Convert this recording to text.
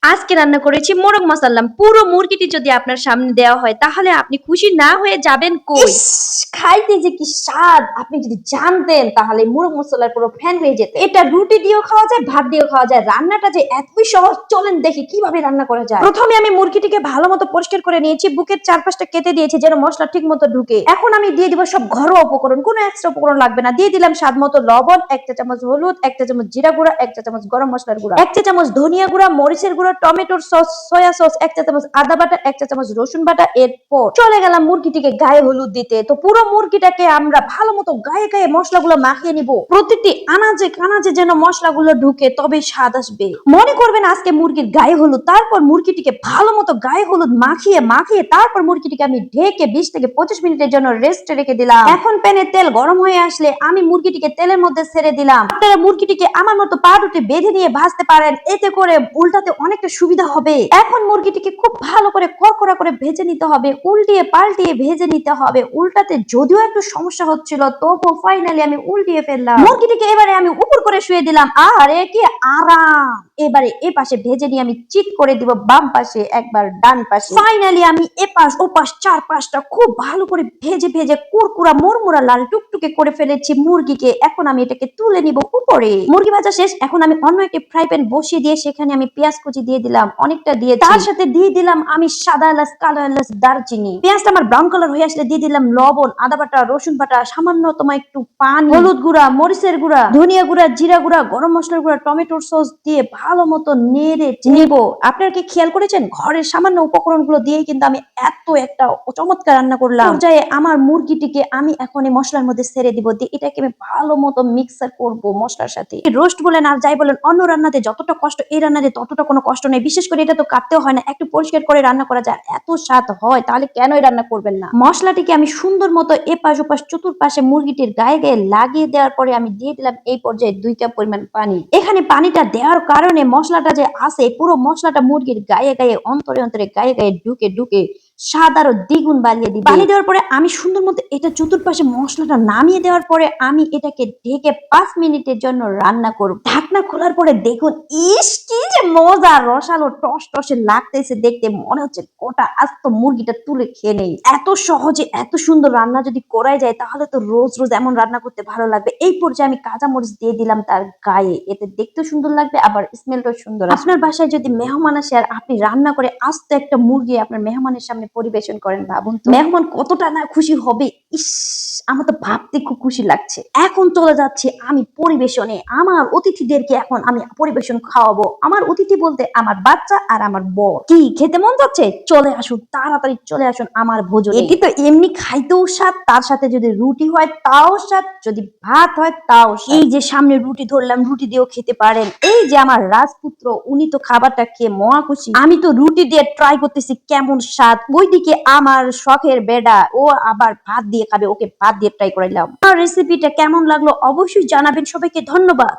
আজকে রান্না করেছি মোরগ মশাল্লাম। পুরো মুরগিটি যদি আপনার সামনে দেওয়া হয় তাহলে আপনি খুশি না হয়ে যাবেন কই? ইস! খাইতে যে কি স্বাদ! আপনি যদি জানতেন তাহলে মুরগ মসলার পুরো ফ্যান হয়ে যেতেন। এটা রুটি দিয়েও খাওয়া যায়, ভাত দিয়েও খাওয়া যায়। রান্নাটা যে এতই সহজ, চলেন দেখি কিভাবে রান্না করা যায়। প্রথমে আমি মুরগিটিকে ভালো মতো পরিষ্কার করে নিয়েছি, বুকের চারপাশটা কেটে দিয়েছি যেন মশলা ঠিক মতো ঢুকে। এখন আমি দিয়ে দিব সব ঘরোয়া উপকরণ, কোনো এক্সট্রা উপকরণ লাগবে না। দিয়ে দিলাম স্বাদ মতো লবণ, 1 চা চামচ হলুদ, 1 চা চামচ জিরা গুঁড়া, 1 চা চামচ গরম মশলার গুঁড়া, 1 চা চামচ ধনিয়া গুঁড়া, মরিচের গুঁড়া, টমেটোর সস, সয়া সস, 1 চা চামচ আদা বাটা, 1 চা চামচ রসুন বাটা। এরপর চলে গেলাম মুরগিটিকে গায়ে হলুদ দিতে। তো পুরো মুরগিটাকে আমরা ভালো মতো গায়ে গায়ে মশলাগুলো মাখিয়ে নিব। প্রতিটি আনাজে কানাজে যেন মশলাগুলো ঢুকে, তবে স্বাদ আসবে। মনে করবেন আজকে মুরগির গায়ে হলুদ। তারপর মুরগিটিকে ভালো মতো গায়ে হলুদ মাখিয়ে মাখিয়ে তারপর মুরগিটিকে আমি ঢেকে 20 থেকে 25 মিনিটের জন্য রেস্টে রেখে দিলাম। এখন প্যানে তেল গরম হয়ে আসলে আমি মুরগিটিকে তেলের মধ্যে ছেড়ে দিলাম। আপনারা মুরগিটিকে আমার মতো পাউরুটি বেঁধে নিয়ে ভাজতে পারেন, এতে করে উল্টাতে অনেকটা সুবিধা হবে। এখন মুরগিটিকে খুব ভালো করে কড়কড়া করে ভেজে নিতে হবে, উল্টিয়ে পাল্টিয়ে ভেজে নিতে হবে। উল্টাতে যদিও একটু সমস্যা হচ্ছিল, তবুও ফাইনালি আমি উল্টিয়ে ফেললাম। মুরগিটিকে এবারে আমি উপর করে শুয়ে দিলাম। আরে কি আরাম! এবারে এ পাশে ভেজে নিয়ে আমি চিট করে দিব, বাম পাশে একবার, ডান পাশে। ফাইনালি আমি এপাশ ওপাশ চার পাশটা খুব ভালো করে ভেজে ভেজে কুরকুরা মুরমুরা লাল টুকটুকে করে ফেলেছি মুরগিকে। এখন আমি এটাকে তুলে নিব উপরে। মুরগি ভাজা শেষ। এখন আমি অন্য একটি ফ্রাই প্যান বসিয়ে দিয়ে সেখানে আমি পেঁয়াজ কুচি দিয়ে দিলাম, অনেকটা দিয়ে তার সাথে দিয়ে দিলাম আমি সাদা এলাচ, কালো এলাচ, দারচিনি। পেঁয়াজটা আমার ব্রাউন কালার হয়ে আসলে দিয়ে দিলাম লবণ, আদা বাটা, রসুন বাটা, সামান্যতম একটু পানি, হলুদ গুঁড়া, মরিচের গুঁড়া, ধনিয়া গুঁড়া, জিরা গুঁড়া, গরম মশলার গুঁড়া, টমেটোর সস দিয়ে ভালো মতো নেড়ে নিব। আপনারা কি খেয়াল করেছেন ঘরের সামান্য উপকরণগুলো দিয়ে কিন্তু আমি এত একটা চমৎকার রান্না করলাম। পর্যায়ে আমার মুরগিটিকে আমি এখন এই মশলার মধ্যে ছেড়ে দিব, দিয়ে এটাকে আমি ভালো মতো মিক্সার করব মশলার সাথে। রোস্ট বলেন আর যাই বলেন, অন্য রান্নাতে যতটা কষ্ট এই রান্নাতে ততটা কোনো কষ্ট নেই। বিশেষ করে এটা তো কাটতেও হয় না, একটু পরিষ্কার করে রান্না করা যায়, এত স্বাদ হয়। তাহলে কেনই রান্না করবেন না? মশলাটিকে আমি সুন্দর মতো এপাশ ওপাশ চতুর্পাশে মুরগিটির গায়ে গায়ে লাগিয়ে দেওয়ার পরে আমি দিয়ে দিলাম এই পর্যায়ে 2 কাপ পরিমাণ পানি। এখানে পানিটা দেওয়ার কারণে মশলাটা যে আছে পুরো মশলাটা মুরগির গায়ে গায়ে, অন্তরে অন্তরে, গায়ে গায়ে ঢুকে ঢুকে স্বাদ আরো দ্বিগুণ বাড়িয়ে দিবে। পানি দেওয়ার পরে আমি সুন্দর মতো এটা চতুর্পাশে মশলাটা নামিয়ে দেওয়ার পরে আমি এটাকে ঢেকে 5 মিনিটের জন্য রান্না করব। ঢাকনা খোলার পরে দেখুন, ইস কি যে মজা! রসালো টস টসে লাগতেছে দেখতে, মনে হচ্ছে গোটা আস্ত মুরগিটা তুলে খেয়ে নেই। এত সহজে এত সুন্দর রান্না যদি করাই যায় তাহলে তো রোজ রোজ এমন রান্না করতে ভালো লাগবে। এই পর্যায়ে আমি কাঁচা মরিচ দিয়ে দিলাম তার গায়ে, এতে দেখতেও সুন্দর লাগবে আবার স্মেলটাও সুন্দর। আপনার বাসায় যদি মেহমান আসে আর আপনি রান্না করে আস্ত একটা মুরগি আপনার মেহমানের সামনে পরিবেশন করেন, ভাবুন তো মেহমান কতটা না খুশি হবে। ইস, আমার তো ভাবতে খুব খুশি লাগছে। এখন চলে যাচ্ছে আমি পরিবেশনে। আমার অতিথিদেরকে এখন আমি পরিবেশন খাওয়াবো। আমার অতিথি বলতে আমার বাচ্চা আর আমার বর। কি খেতে মন যাচ্ছে? চলে আসুন, তাড়াতাড়ি চলে আসুন আমার ভোজনে। এটি তো এমনি খাইতেও স্বাদ, তার সাথে যদি রুটি হয় তাও স্বাদ, যদি ভাত হয় তাও স্বাদ। এই যে সামনে রুটি ধরলাম, রুটি দিয়েও খেতে পারেন। এই যে আমার রাজপুত্র, উনি তো খাবারটা খেয়ে মহা খুশি। আমি তো রুটি দিয়ে ট্রাই করতেছি কেমন স্বাদ। ওইদিকে আমার শখের বেডা, ও আবার ভাত দিয়ে খাবে, ওকে ভাত দিয়ে ট্রাই করাইলাম। আমার রেসিপিটা কেমন লাগলো অবশ্যই জানাবেন। সবাইকে ধন্যবাদ।